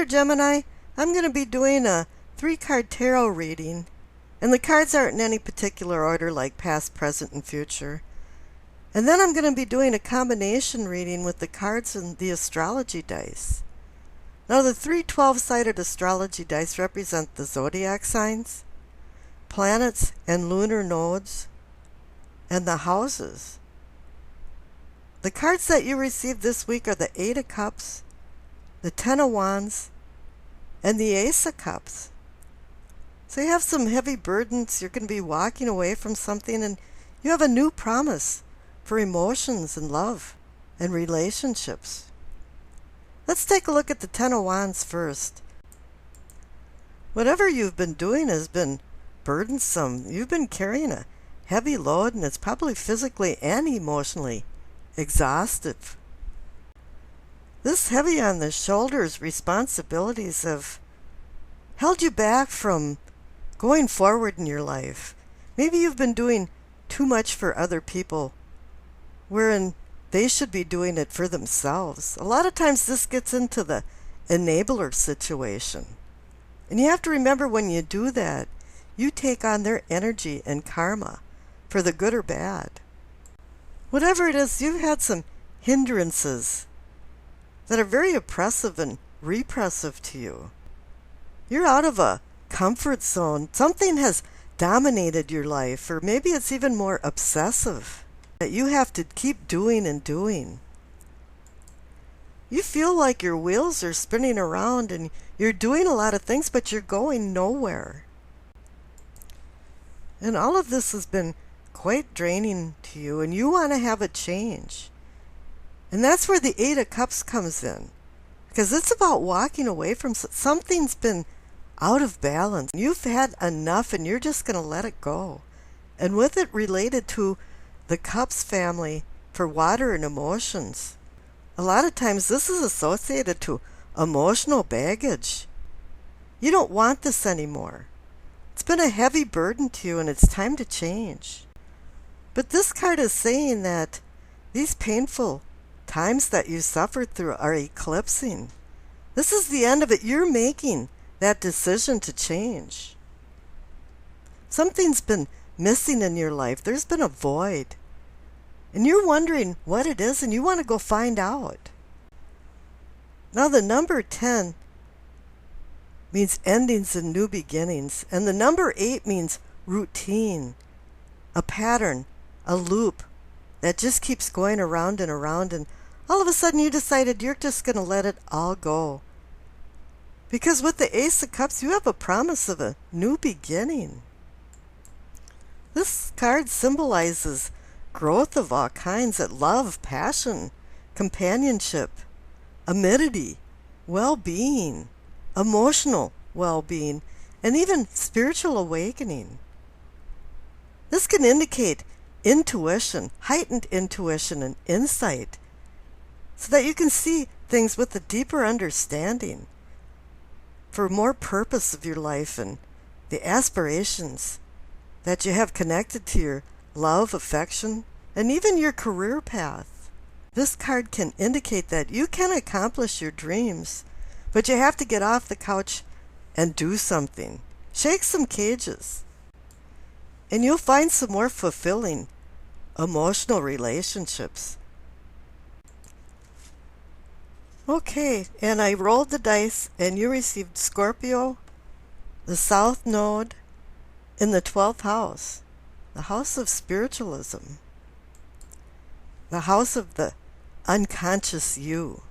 there, Gemini. I'm going to be doing a 3-card tarot reading. And the cards aren't in any particular order like past, present, and future. And then I'm going to be doing a combination reading with the cards and the astrology dice. Now the 3 12-sided astrology dice represent the zodiac signs, planets and lunar nodes, and the houses. The cards that you received this week are the 8 of Cups, the 10 of Wands, and the Ace of Cups. So you have some heavy burdens. You're going to be walking away from something, and you have a new promise for emotions and love and relationships. Let's take a look at the 10 of Wands first. Whatever you've been doing has been burdensome. You've been carrying a heavy load, and it's probably physically and emotionally exhaustive. This heavy on the shoulders responsibilities have held you back from going forward in your life. Maybe you've been doing too much for other people, wherein they should be doing it for themselves. A lot of times this gets into the enabler situation. And you have to remember, when you do that, you take on their energy and karma, for the good or bad. Whatever it is, you've had some hindrances that are very oppressive and repressive to you. You're out of a comfort zone. Something has dominated your life, or maybe it's even more obsessive, that you have to keep doing and doing. You feel like your wheels are spinning around and you're doing a lot of things, but you're going nowhere. And all of this has been quite draining to you, and you want to have a change. And that's where the 8 of Cups comes in, because it's about walking away from something's been out of balance. You've had enough, and you're just going to let it go. And with it related to the Cups family for water and emotions, a lot of times this is associated to emotional baggage. You don't want this anymore. It's been a heavy burden to you, and it's time to change. But this card is saying that these painful times that you suffered through are eclipsing. This is the end of it. You're making that decision to change. Something's been missing in your life. There's been a void. And you're wondering what it is, and you want to go find out. Now the number 10 means endings and new beginnings. And the number 8 means routine, a pattern, a loop that just keeps going around and around. And all of a sudden you decided you're just going to let it all go. Because with the Ace of Cups, you have a promise of a new beginning. This card symbolizes growth of all kinds, at love, passion, companionship, amity, well-being, emotional well-being, and even spiritual awakening. This can indicate intuition, heightened intuition and insight, so that you can see things with a deeper understanding, for more purpose of your life and the aspirations that you have connected to your love, affection, and even your career path. This card can indicate that you can accomplish your dreams, but you have to get off the couch and do something. Shake some cages. And you'll find some more fulfilling emotional relationships. Okay, and I rolled the dice, and you received Scorpio, the South Node, in the 12th house, the house of spiritualism, the house of the unconscious you.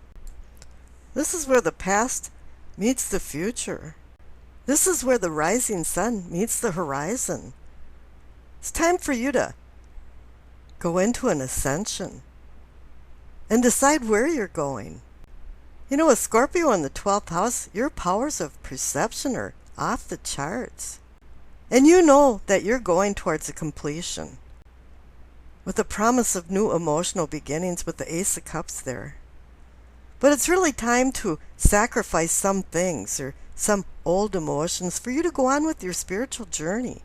This is where the past meets the future. This is where the rising sun meets the horizon. It's time for you to go into an ascension and decide where you're going. You know, with Scorpio in the 12th house, your powers of perception are off the charts. And you know that you're going towards a completion, with the promise of new emotional beginnings with the Ace of Cups there. But it's really time to sacrifice some things or some old emotions for you to go on with your spiritual journey.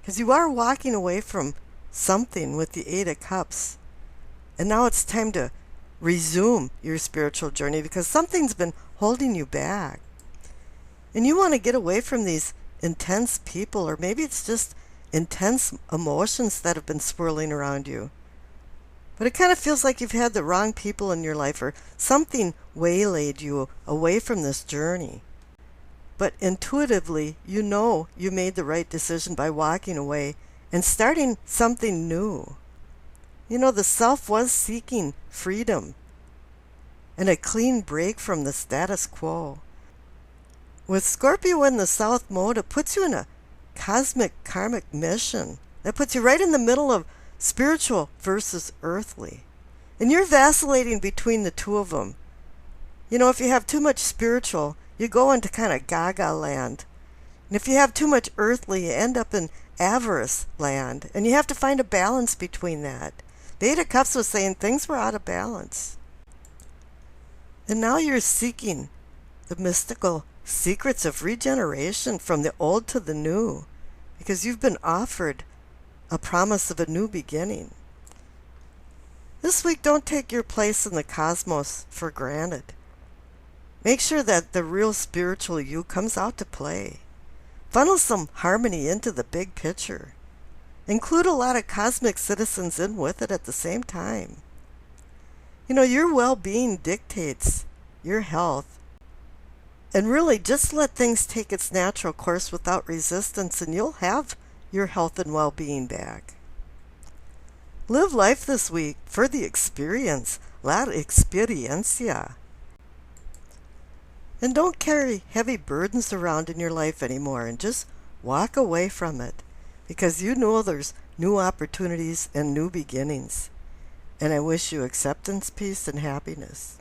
Because you are walking away from something with the 8 of Cups. And now it's time to resume your spiritual journey because something's been holding you back. And you want to get away from these intense people, or maybe it's just intense emotions that have been swirling around you. But it kind of feels like you've had the wrong people in your life, or something waylaid you away from this journey. But intuitively, you know you made the right decision by walking away and starting something new. You know, the self was seeking freedom and a clean break from the status quo. With Scorpio in the South mode, it puts you in a cosmic karmic mission. That puts you right in the middle of spiritual versus earthly. And you're vacillating between the two of them. You know, if you have too much spiritual, you go into kind of gaga land. And if you have too much earthly, you end up in avarice land. And you have to find a balance between that. The Eight of Cups was saying things were out of balance. And now you're seeking the mystical secrets of regeneration from the old to the new, because you've been offered a promise of a new beginning. This week, don't take your place in the cosmos for granted. Make sure that the real spiritual you comes out to play. Funnel some harmony into the big picture. Include a lot of cosmic citizens in with it at the same time. You know, your well-being dictates your health. And really, just let things take its natural course without resistance, and you'll have your health and well-being back. Live life this week for the experience, la experiencia. And don't carry heavy burdens around in your life anymore, and just walk away from it, because you know there's new opportunities and new beginnings. And I wish you acceptance, peace, and happiness.